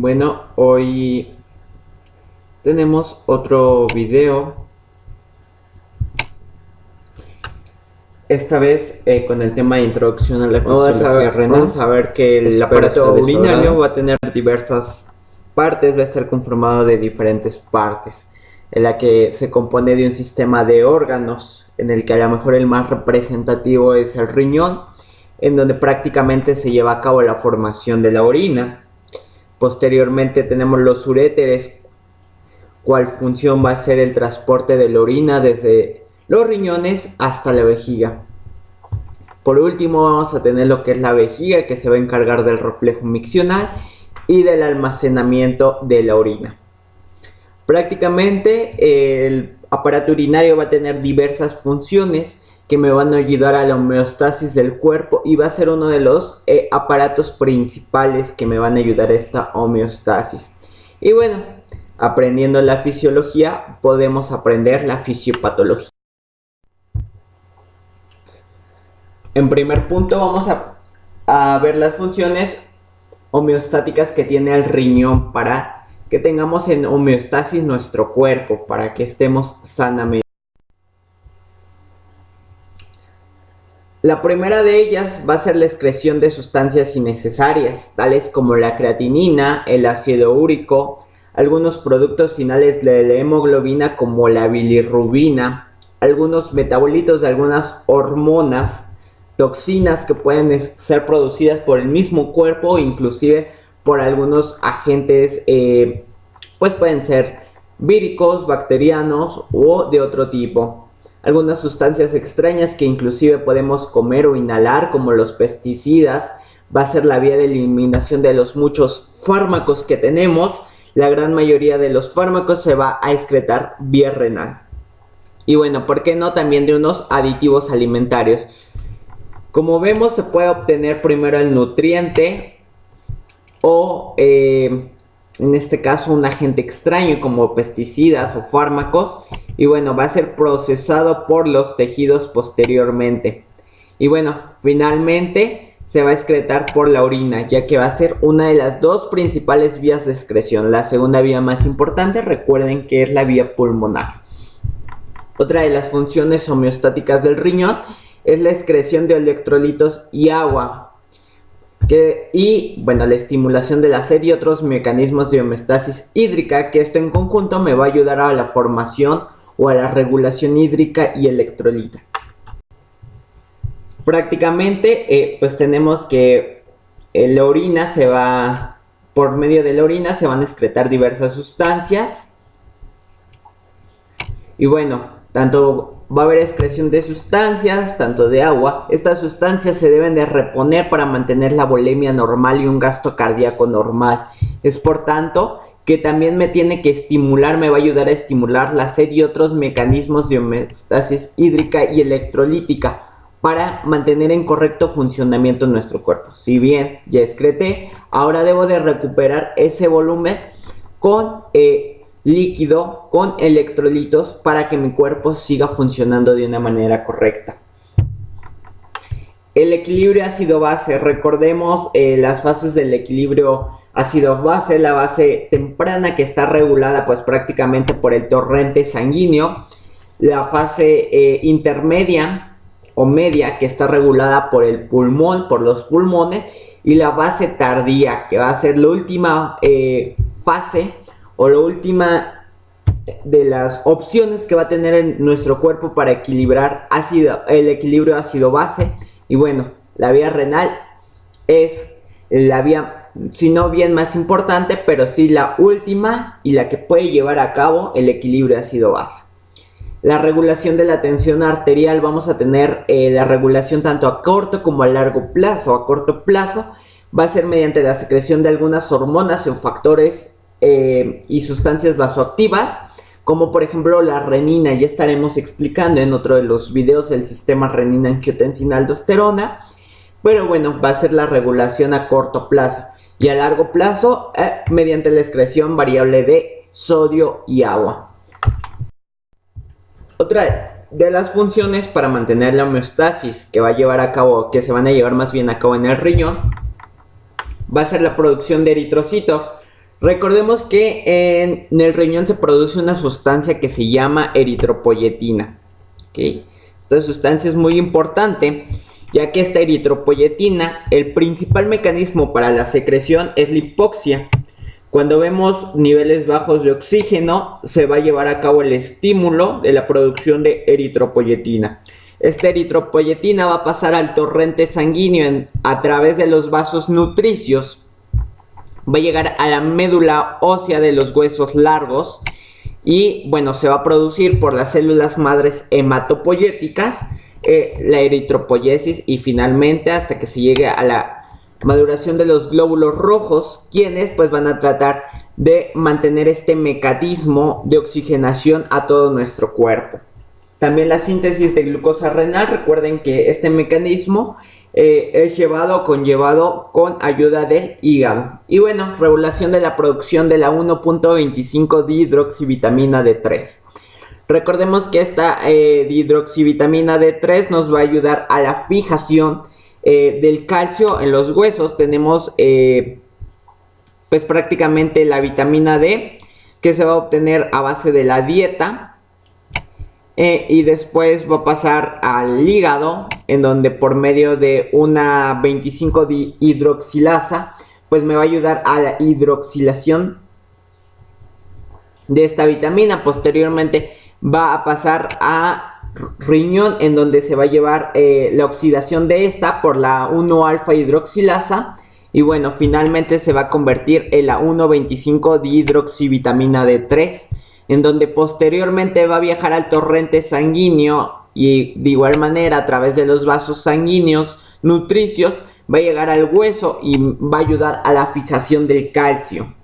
Bueno, hoy tenemos otro video, esta vez con el tema de introducción a la fisiología renal. Vamos a ver que el aparato urinario va a tener diversas partes, va a estar conformado de diferentes partes, en la que se compone de un sistema de órganos, en el que a lo mejor el más representativo es el riñón, en donde prácticamente se lleva a cabo la formación de la orina. Posteriormente tenemos los uréteres, cual función va a ser el transporte de la orina desde los riñones hasta la vejiga. Por último vamos a tener lo que es la vejiga, que se va a encargar del reflejo miccional y del almacenamiento de la orina. Prácticamente el aparato urinario va a tener diversas funciones que me van a ayudar a la homeostasis del cuerpo y va a ser uno de los aparatos principales que me van a ayudar a esta homeostasis. Y bueno, aprendiendo la fisiología podemos aprender la fisiopatología. En primer punto vamos a ver las funciones homeostáticas que tiene el riñón para que tengamos en homeostasis nuestro cuerpo, para que estemos sanamente. La primera de ellas va a ser la excreción de sustancias innecesarias, tales como la creatinina, el ácido úrico, algunos productos finales de la hemoglobina como la bilirrubina, algunos metabolitos de algunas hormonas, toxinas que pueden ser producidas por el mismo cuerpo, inclusive por algunos agentes, pues pueden ser víricos, bacterianos o de otro tipo. Algunas sustancias extrañas que inclusive podemos comer o inhalar, como los pesticidas, va a ser la vía de eliminación de los muchos fármacos que tenemos. La gran mayoría de los fármacos se va a excretar vía renal. Y bueno, ¿por qué no también de unos aditivos alimentarios? Como vemos, se puede obtener primero el nutriente o en este caso un agente extraño como pesticidas o fármacos, y bueno, va a ser procesado por los tejidos posteriormente. Y bueno, finalmente se va a excretar por la orina, ya que va a ser una de las dos principales vías de excreción. La segunda vía más importante, recuerden que es la vía pulmonar. Otra de las funciones homeostáticas del riñón es la excreción de electrolitos y agua. Y bueno, la estimulación de la sed y otros mecanismos de homeostasis hídrica, que esto en conjunto me va a ayudar a la formación o a la regulación hídrica y electrolita. Prácticamente pues tenemos que la orina por medio de la orina se van a excretar diversas sustancias. Y bueno, tanto va a haber excreción de sustancias, tanto de agua. Estas sustancias se deben de reponer para mantener la volemia normal y un gasto cardíaco normal. Es por tanto que también me tiene que estimular, me va a ayudar a estimular la sed y otros mecanismos de homeostasis hídrica y electrolítica para mantener en correcto funcionamiento nuestro cuerpo. Si bien ya excreté, ahora debo de recuperar ese volumen con líquido, con electrolitos, para que mi cuerpo siga funcionando de una manera correcta. El equilibrio ácido-base, recordemos las fases del equilibrio ácido-base, la base temprana que está regulada pues prácticamente por el torrente sanguíneo, la fase intermedia o media que está regulada por el pulmón, por los pulmones, y la base tardía que va a ser la última fase o la última de las opciones que va a tener en nuestro cuerpo para equilibrar el equilibrio ácido-base. Y bueno, la vía renal es la vía, si no bien más importante, pero sí la última y la que puede llevar a cabo el equilibrio ácido-base. La regulación de la tensión arterial, vamos a tener la regulación tanto a corto como a largo plazo. A corto plazo va a ser mediante la secreción de algunas hormonas o factores y sustancias vasoactivas, como por ejemplo la renina. Ya estaremos explicando en otro de los videos el sistema renina-angiotensina-aldosterona, pero bueno, va a ser la regulación a corto plazo, y a largo plazo mediante la excreción variable de sodio y agua. Otra de las funciones para mantener la homeostasis que se van a llevar más bien a cabo en el riñón, va a ser la producción de eritrocitos. Recordemos que en el riñón se produce una sustancia que se llama eritropoyetina. ¿Okay? Esta sustancia es muy importante, ya que esta eritropoyetina, el principal mecanismo para la secreción es la hipoxia. Cuando vemos niveles bajos de oxígeno, se va a llevar a cabo el estímulo de la producción de eritropoyetina. Esta eritropoyetina va a pasar al torrente sanguíneo a través de los vasos nutricios. Va a llegar a la médula ósea de los huesos largos y bueno, se va a producir por las células madres hematopoyéticas la eritropoyesis y finalmente hasta que se llegue a la maduración de los glóbulos rojos, quienes pues van a tratar de mantener este mecanismo de oxigenación a todo nuestro cuerpo. También la síntesis de glucosa renal, recuerden que este mecanismo es llevado o conllevado con ayuda del hígado. Y bueno, regulación de la producción de la 1.25 dihidroxivitamina D3. Recordemos que esta dihidroxivitamina D3 nos va a ayudar a la fijación del calcio en los huesos. Tenemos pues prácticamente la vitamina D, que se va a obtener a base de la dieta. Y después va a pasar al hígado, en donde por medio de una 25 dihidroxilasa pues me va a ayudar a la hidroxilación de esta vitamina. Posteriormente va a pasar a riñón, en donde se va a llevar la oxidación de esta por la 1-alfa hidroxilasa. Y bueno, finalmente se va a convertir en la 1.25 dihidroxivitamina D3, en donde posteriormente va a viajar al torrente sanguíneo y de igual manera a través de los vasos sanguíneos nutricios va a llegar al hueso y va a ayudar a la fijación del calcio.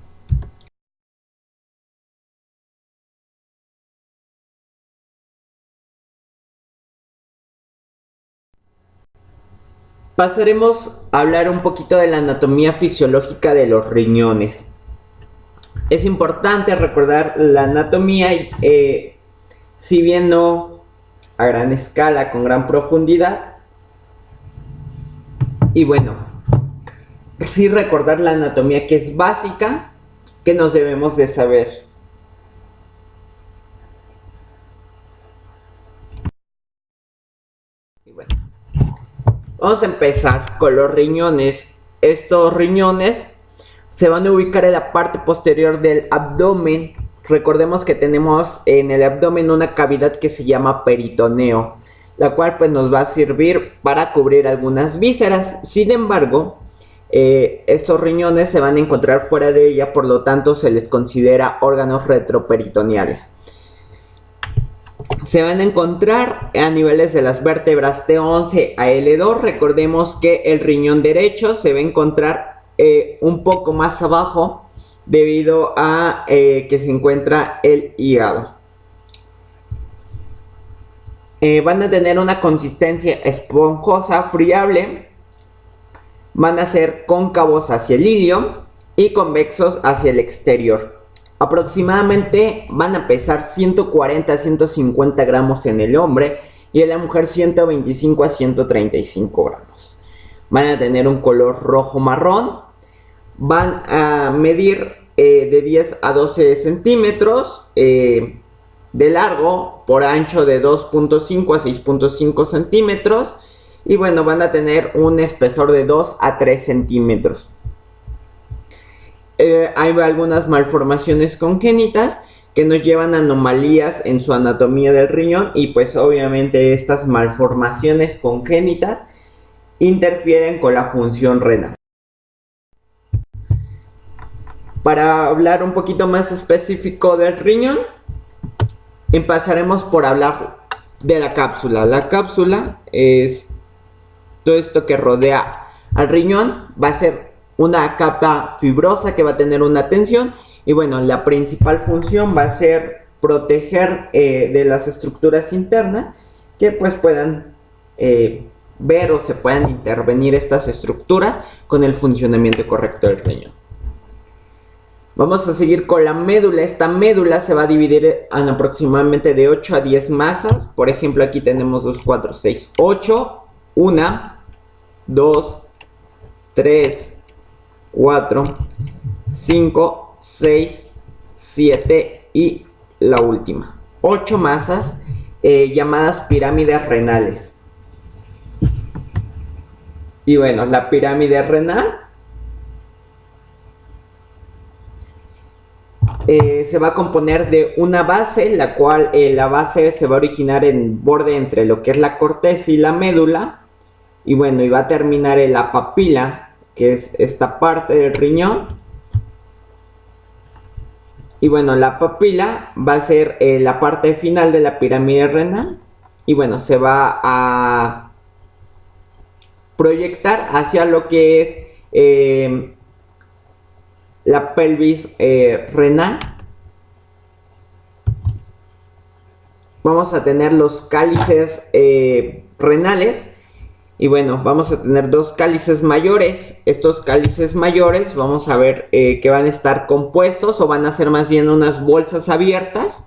Pasaremos a hablar un poquito de la anatomía fisiológica de los riñones. Es importante recordar la anatomía, si bien no a gran escala, con gran profundidad. Y bueno, sí recordar la anatomía que es básica, que nos debemos de saber. Y bueno, vamos a empezar con los riñones. Estos riñones se van a ubicar en la parte posterior del abdomen. Recordemos que tenemos en el abdomen una cavidad que se llama peritoneo, la cual pues nos va a servir para cubrir algunas vísceras. Sin embargo, estos riñones se van a encontrar fuera de ella, por lo tanto se les considera órganos retroperitoneales. Se van a encontrar a niveles de las vértebras T11 a L2. Recordemos que el riñón derecho se va a encontrar un poco más abajo debido a que se encuentra el hígado. Van a tener una consistencia esponjosa, friable. Van a ser cóncavos hacia el ilio y convexos hacia el exterior. Aproximadamente van a pesar 140 a 150 gramos en el hombre y en la mujer 125 a 135 gramos. Van a tener un color rojo marrón. Van a medir de 10 a 12 centímetros de largo, por ancho de 2.5 a 6.5 centímetros. Y bueno, van a tener un espesor de 2 a 3 centímetros. Hay algunas malformaciones congénitas que nos llevan a anomalías en su anatomía del riñón, y pues obviamente estas malformaciones congénitas interfieren con la función renal. Para hablar un poquito más específico del riñón, empezaremos por hablar de la cápsula. La cápsula es todo esto que rodea al riñón. Va a ser una capa fibrosa que va a tener una tensión, y bueno, la principal función va a ser proteger de las estructuras internas que pues puedan ver o se puedan intervenir estas estructuras con el funcionamiento correcto del riñón. Vamos a seguir con la médula. Esta médula se va a dividir en aproximadamente de 8 a 10 masas. Por ejemplo, aquí tenemos 2, 4, 6, 8. 1, 2, 3, 4, 5, 6, 7 y la última. 8 masas llamadas pirámides renales. Y bueno, la pirámide renal se va a componer de una base, la cual la base se va a originar en borde entre lo que es la corteza y la médula. Y bueno, y va a terminar en la papila, que es esta parte del riñón. Y bueno, la papila va a ser la parte final de la pirámide renal. Y bueno, se va a proyectar hacia lo que es la pelvis renal. Vamos a tener los cálices renales. Y bueno, vamos a tener dos cálices mayores. Estos cálices mayores vamos a ver que van a estar compuestos, o van a ser más bien unas bolsas abiertas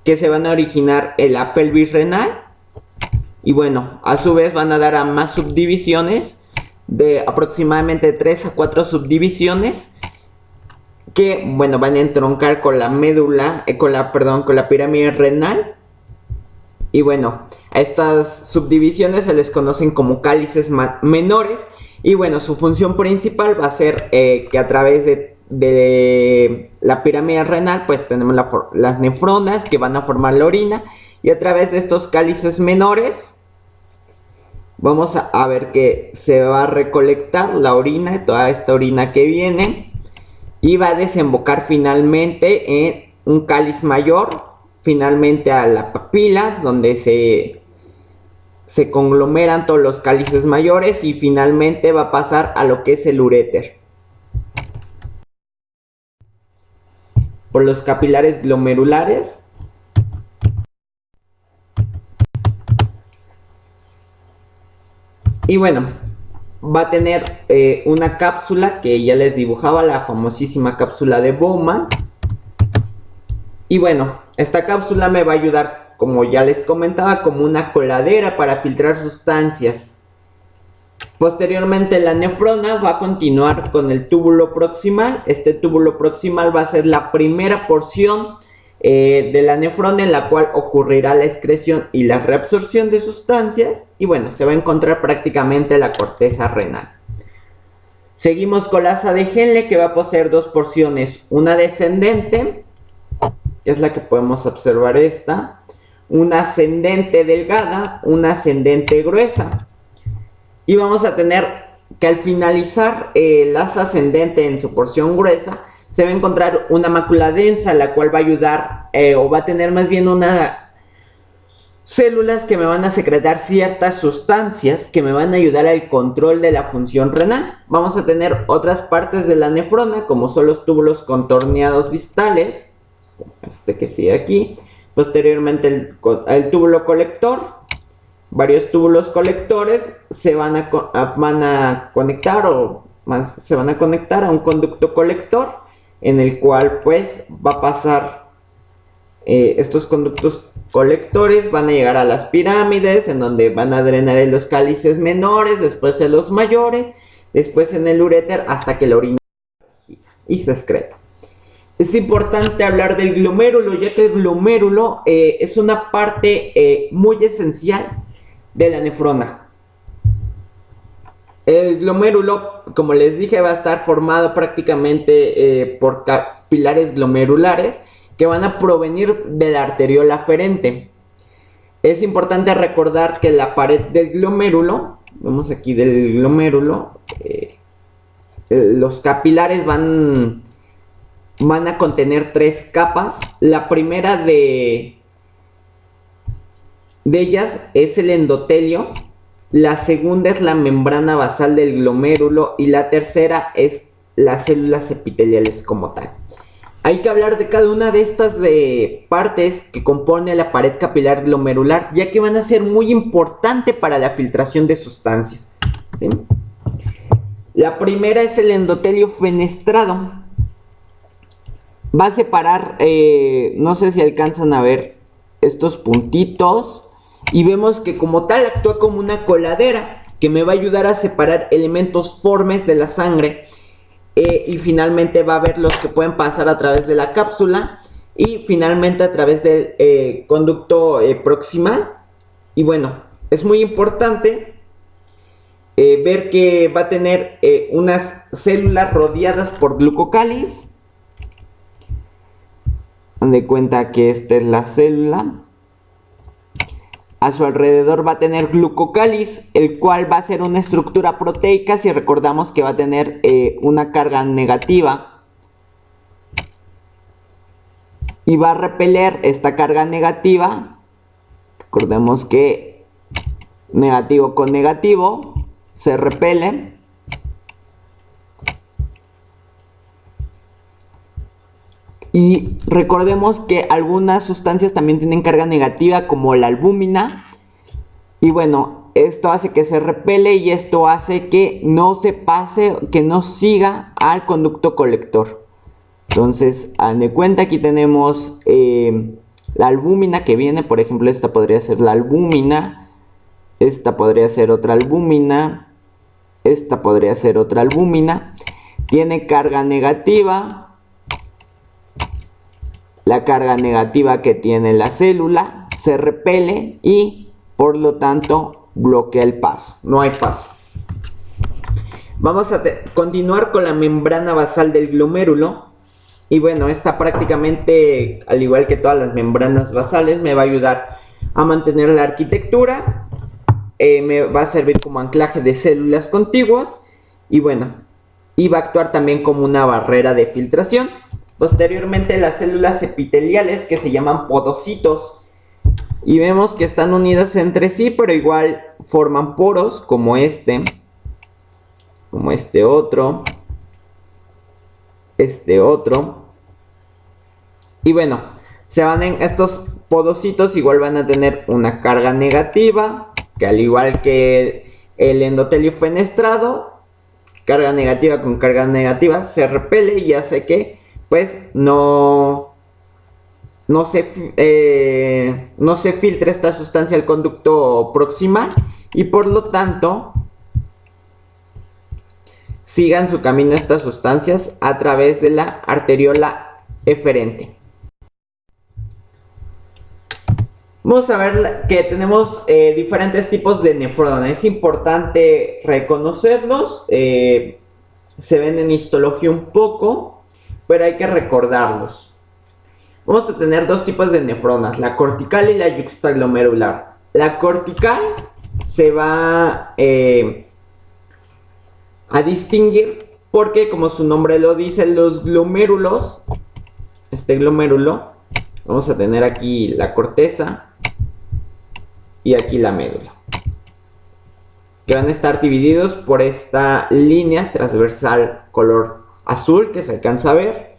que se van a originar en la pelvis renal. Y bueno, a su vez van a dar a más subdivisiones, de aproximadamente 3 a 4 subdivisiones, que bueno, van a entroncar con la médula, con la pirámide renal. Y bueno, a estas subdivisiones se les conocen como cálices menores. Y bueno, su función principal va a ser que a través de la pirámide renal pues tenemos las nefronas que van a formar la orina. Y a través de estos cálices menores vamos a ver que se va a recolectar la orina, toda esta orina que viene, y va a desembocar finalmente en un cáliz mayor, finalmente a la papila, donde se conglomeran todos los cálices mayores, y finalmente va a pasar a lo que es el uréter por los capilares glomerulares. Y bueno, va a tener una cápsula que ya les dibujaba, la famosísima cápsula de Bowman. Y bueno, esta cápsula me va a ayudar, como ya les comentaba, como una coladera para filtrar sustancias. Posteriormente la nefrona va a continuar con el túbulo proximal. Este túbulo proximal va a ser la primera porción de la nefrona en la cual ocurrirá la excreción y la reabsorción de sustancias. Y bueno, se va a encontrar prácticamente la corteza renal. Seguimos con la asa de Henle, que va a poseer dos porciones, una descendente, que es la que podemos observar esta, una ascendente delgada, una ascendente gruesa. Y vamos a tener que al finalizar la asa ascendente en su porción gruesa, se va a encontrar una mácula densa, la cual va a ayudar, o va a tener más bien unas células que me van a secretar ciertas sustancias que me van a ayudar al control de la función renal. Vamos a tener otras partes de la nefrona, como son los túbulos contorneados distales, este que sigue aquí. Posteriormente el túbulo colector. Varios túbulos colectores se van a conectar, o más se van a conectar a un conducto colector, en el cual pues va a pasar estos conductos colectores, van a llegar a las pirámides, en donde van a drenar en los cálices menores, después en los mayores, después en el uréter, hasta que la orina y se excreta. Es importante hablar del glomérulo, ya que el glomérulo es una parte muy esencial de la nefrona. El glomérulo, como les dije, va a estar formado prácticamente por capilares glomerulares que van a provenir de la arteriola aferente. Es importante recordar que la pared del glomérulo, vemos aquí del glomérulo, los capilares van a contener tres capas. La primera de ellas es el endotelio, la segunda es la membrana basal del glomérulo y la tercera es las células epiteliales como tal. Hay que hablar de cada una de estas partes que compone la pared capilar glomerular, ya que van a ser muy importantes para la filtración de sustancias, ¿sí? La primera es el endotelio fenestrado. Va a separar, no sé si alcanzan a ver estos puntitos, y vemos que como tal actúa como una coladera que me va a ayudar a separar elementos formes de la sangre y finalmente va a haber los que pueden pasar a través de la cápsula y finalmente a través del conducto proximal. Y bueno, es muy importante ver que va a tener unas células rodeadas por glucocáliz. Dan de cuenta que esta es la célula. A su alrededor va a tener glucocáliz, el cual va a ser una estructura proteica, si recordamos que va a tener una carga negativa. Y va a repeler esta carga negativa. Recordemos que negativo con negativo se repelen. Y recordemos que algunas sustancias también tienen carga negativa, como la albúmina. Y bueno, esto hace que se repele y esto hace que no se pase, que no siga al conducto colector. Entonces, hagan de cuenta, aquí tenemos la albúmina que viene. Por ejemplo, esta podría ser la albúmina. Esta podría ser otra albúmina. Esta podría ser otra albúmina. Tiene carga negativa. La carga negativa que tiene la célula se repele y por lo tanto bloquea el paso. No hay paso. Vamos a continuar con la membrana basal del glomérulo. Y bueno, esta prácticamente, al igual que todas las membranas basales, me va a ayudar a mantener la arquitectura. Me va a servir como anclaje de células contiguas. Y bueno, y va a actuar también como una barrera de filtración. Posteriormente, las células epiteliales, que se llaman podocitos, y vemos que están unidas entre sí, pero igual forman poros como este otro, este otro. Y bueno, estos podocitos igual van a tener una carga negativa, que al igual que el endotelio fenestrado, carga negativa con carga negativa se repele y hace que pues no se filtra esta sustancia al conducto proximal y por lo tanto sigan su camino estas sustancias a través de la arteriola eferente. Vamos a ver que tenemos diferentes tipos de nefrona. Es importante reconocerlos. Se ven en histología un poco, pero hay que recordarlos. Vamos a tener dos tipos de nefronas, la cortical y la yuxtaglomerular. La cortical se va a distinguir porque, como su nombre lo dice, los glomérulos, este glomérulo, vamos a tener aquí la corteza y aquí la médula, que van a estar divididos por esta línea transversal color azul que se alcanza a ver.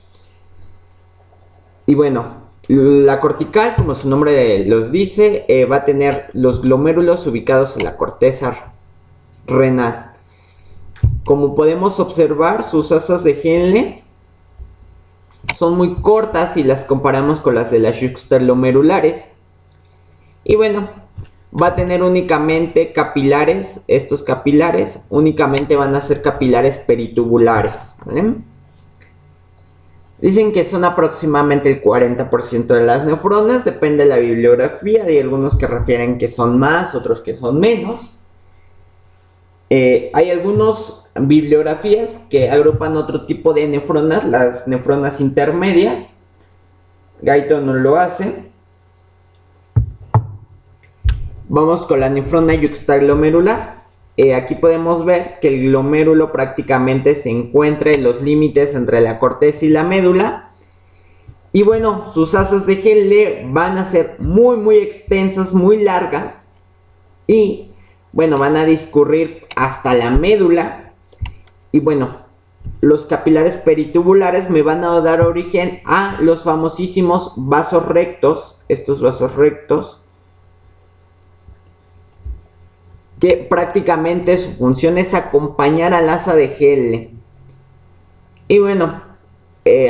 Y bueno, la cortical, como su nombre los dice, va a tener los glomérulos ubicados en la corteza renal. Como podemos observar, sus asas de Henle son muy cortas si las comparamos con las de las yuxtaglomerulares. Y bueno, va a tener únicamente capilares. Estos capilares únicamente van a ser capilares peritubulares, ¿vale? Dicen que son aproximadamente el 40% de las nefronas, depende de la bibliografía. Hay algunos que refieren que son más, otros que son menos. Hay algunas bibliografías que agrupan otro tipo de nefronas, las nefronas intermedias. Guyton no lo hace. Vamos con la nefrona yuxtaglomerular. Aquí podemos ver que el glomérulo prácticamente se encuentra en los límites entre la corteza y la médula. Y bueno, sus asas de Henle van a ser muy extensas, muy largas. Y bueno, van a discurrir hasta la médula. Y bueno, los capilares peritubulares me van a dar origen a los famosísimos vasos rectos. Estos vasos rectos, que prácticamente su función es acompañar al asa de Henle. Y bueno,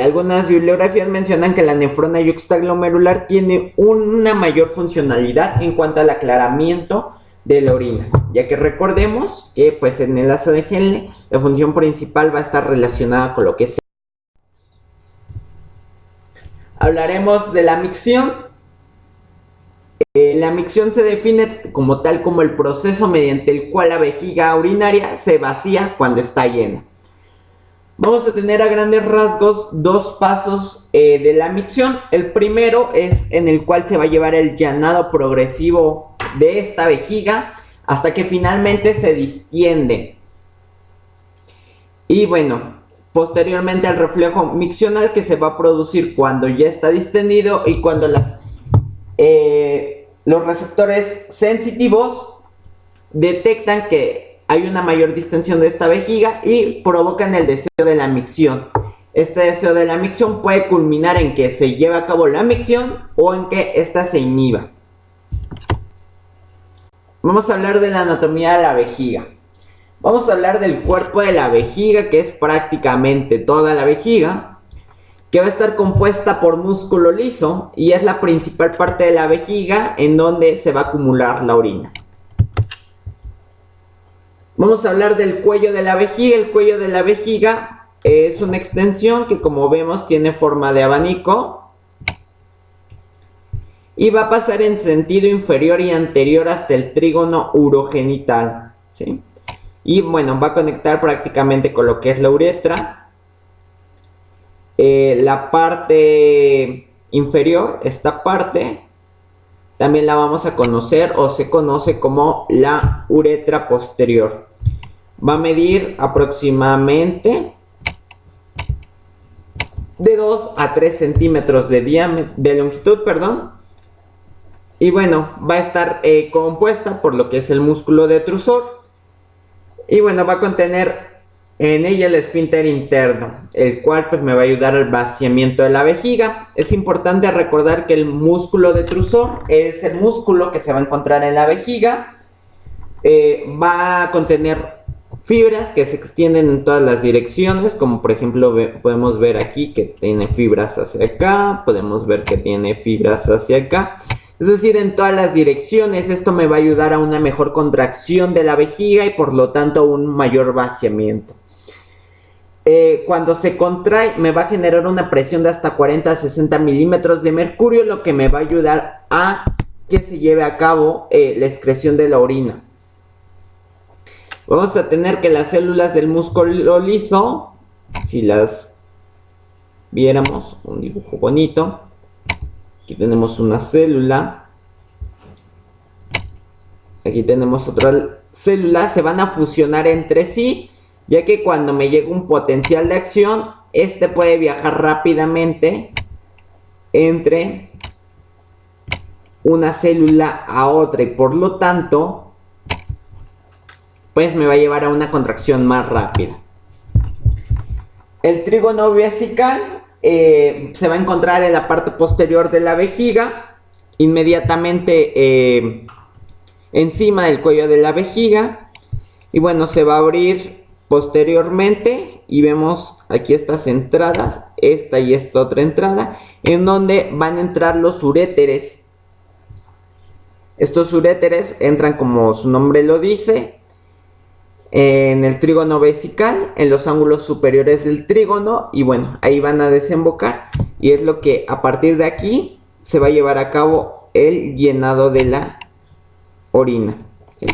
algunas bibliografías mencionan que la nefrona yuxtaglomerular tiene una mayor funcionalidad en cuanto al aclaramiento de la orina, ya que recordemos que pues en el ácido de Henle la función principal va a estar relacionada con lo que es. Hablaremos de la micción. La micción se define como tal como el proceso mediante el cual la vejiga urinaria se vacía cuando está llena. Vamos a tener a grandes rasgos dos pasos de la micción. El primero es en el cual se va a llevar el llenado progresivo de esta vejiga hasta que finalmente se distiende. Y bueno, posteriormente al reflejo miccional que se va a producir cuando ya está distendido y cuando los receptores sensitivos detectan que hay una mayor distensión de esta vejiga y provocan el deseo de la micción. Este deseo de la micción puede culminar en que se lleve a cabo la micción o en que ésta se inhiba. Vamos a hablar de la anatomía de la vejiga. Vamos a hablar del cuerpo de la vejiga, que es prácticamente toda la vejiga, que va a estar compuesta por músculo liso y es la principal parte de la vejiga en donde se va a acumular la orina. Vamos a hablar del cuello de la vejiga. El cuello de la vejiga es una extensión que, como vemos, tiene forma de abanico y va a pasar en sentido inferior y anterior hasta el trígono urogenital, ¿sí? Y bueno, va a conectar prácticamente con lo que es la uretra. La parte inferior, esta parte, también la vamos a conocer o se conoce como la uretra posterior. Va a medir aproximadamente de 2 a 3 centímetros de longitud, y bueno, va a estar compuesta por lo que es el músculo detrusor y bueno, va a contener en ella el esfínter interno, el cual pues me va a ayudar al vaciamiento de la vejiga. Es importante recordar que el músculo detrusor es el músculo que se va a encontrar en la vejiga. Va a contener fibras que se extienden en todas las direcciones, como por ejemplo podemos ver aquí que tiene fibras hacia acá, podemos ver que tiene fibras hacia acá, es decir, en todas las direcciones. Esto me va a ayudar a una mejor contracción de la vejiga y por lo tanto un mayor vaciamiento. Cuando se contrae me va a generar una presión de hasta 40 a 60 milímetros de mercurio, lo que me va a ayudar a que se lleve a cabo la excreción de la orina. Vamos a tener que las células del músculo liso, si las viéramos, un dibujo bonito, aquí tenemos una célula, aquí tenemos otra célula, se van a fusionar entre sí, ya que cuando me llega un potencial de acción, este puede viajar rápidamente entre una célula a otra y por lo tanto pues me va a llevar a una contracción más rápida. El trígono vesical se va a encontrar en la parte posterior de la vejiga, inmediatamente encima del cuello de la vejiga, y bueno, se va a abrir posteriormente y vemos aquí estas entradas, esta y esta otra entrada, en donde van a entrar los uréteres. Estos uréteres entran, como su nombre lo dice, en el trígono vesical, en los ángulos superiores del trígono, y bueno, ahí van a desembocar y es lo que a partir de aquí se va a llevar a cabo el llenado de la orina, ¿sí?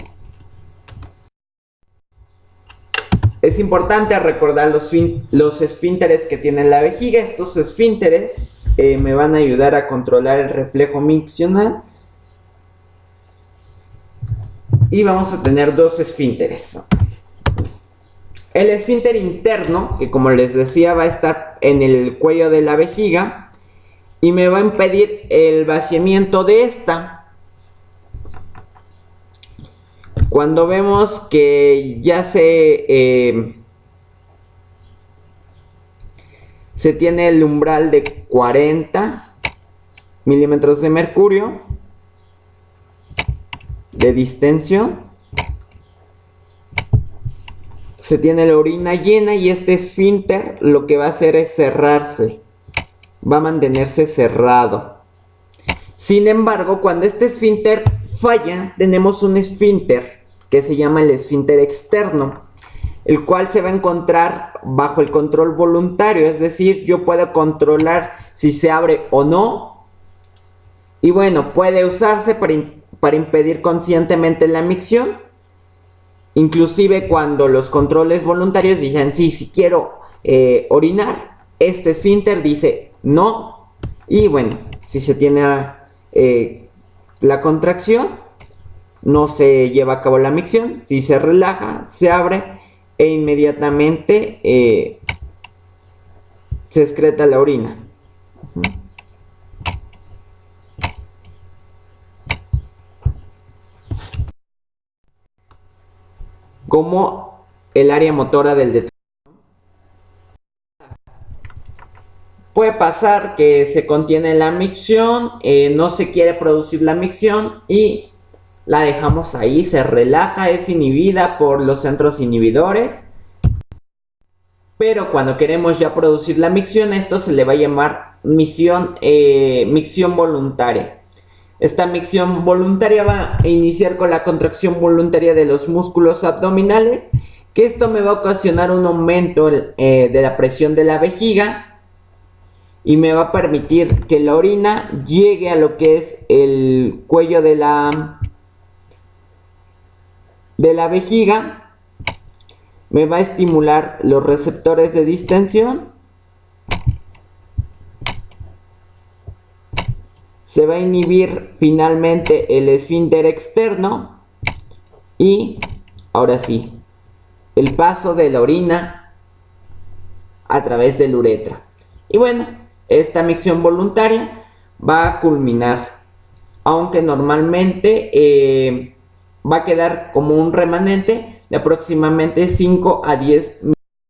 Es importante recordar los esfínteres que tiene la vejiga. Estos esfínteres me van a ayudar a controlar el reflejo miccional. Y vamos a tener dos esfínteres. El esfínter interno, que como les decía va a estar en el cuello de la vejiga y me va a impedir el vaciamiento de esta. Cuando vemos que ya se tiene el umbral de 40 milímetros de mercurio de distensión, se tiene la orina llena y este esfínter lo que va a hacer es cerrarse, va a mantenerse cerrado. Sin embargo, cuando este esfínter falla, tenemos un esfínter que se llama el esfínter externo, el cual se va a encontrar bajo el control voluntario, es decir, yo puedo controlar si se abre o no. Y bueno, puede usarse para impedir conscientemente la micción. Inclusive cuando los controles voluntarios dicen, sí, si quiero orinar, este esfínter dice no. Y bueno, si se tiene la contracción, no se lleva a cabo la micción. Si se relaja, se abre e inmediatamente se excreta la orina. Como el área motora del detractor. Puede pasar que se contiene la micción, no se quiere producir la micción y la dejamos ahí, se relaja, es inhibida por los centros inhibidores. Pero cuando queremos ya producir la micción, esto se le va a llamar micción voluntaria. Esta micción voluntaria va a iniciar con la contracción voluntaria de los músculos abdominales, que esto me va a ocasionar un aumento de la presión de la vejiga y me va a permitir que la orina llegue a lo que es el cuello de la vejiga. Me va a estimular los receptores de distensión. Se va a inhibir finalmente el esfínter externo. Y ahora sí, el paso de la orina a través de la uretra. Y bueno, esta micción voluntaria va a culminar, aunque normalmente va a quedar como un remanente de aproximadamente 5 a 10 minutos.